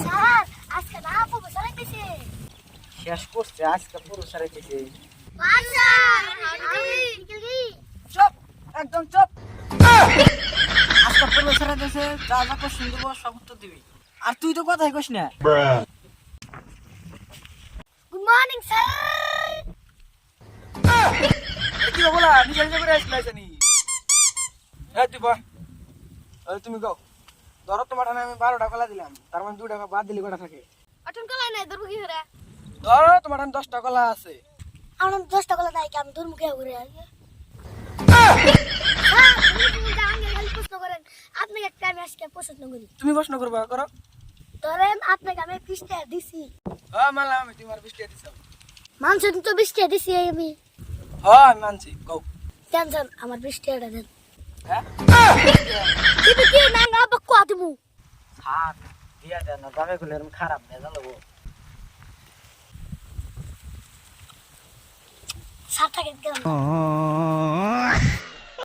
Sir আজকে না পুরো সারাইতেছে শেষ করছে আজকে পুরো সারাইতেছে। স্যার চুপ, একদম চুপ। আজকে পুরো সারাইতেছে, যা যা কোশ্চেন দেবো সব উত্তর দিবি। আর তুই তো কথাই কইস না। গুড মর্নিং স্যার কি বলা নিজে নিজে করে আসলে নি। হ্যাঁ তুই বল, তুমি গাও। ধরো তোমার আমি 12টা কলা দিলাম, তার মানে 2 টাকা বাদ দিলে কটা থাকে? অটন কলাই নাই ধরবো কি করে ধরো তোমার 10টা কলা আছে। আমার 10 টাকা নাই কি আমি ধরবো কি করে প্রশ্ন করেন আপনি একটা আমি আজকে প্রশ্ন করি তুমি প্রশ্ন করবা, করো। ধরেন আপনাকে আমি 20 টাকা দিছি হ্যাঁ মানলাম, আমি তোমার 20 টাকা দিছি। মানুষের তো 20 টাকা দিছি আমি হ্যাঁ আমি মানছি, গাও। টেনশন আমার 20 টাকাটা দেন হ্যাঁ দিবি কি না না বকু দিমু থাক দিয়া দেন না, দামে গুলো এরকম খারাপ না জানো। সাত টাকা কেন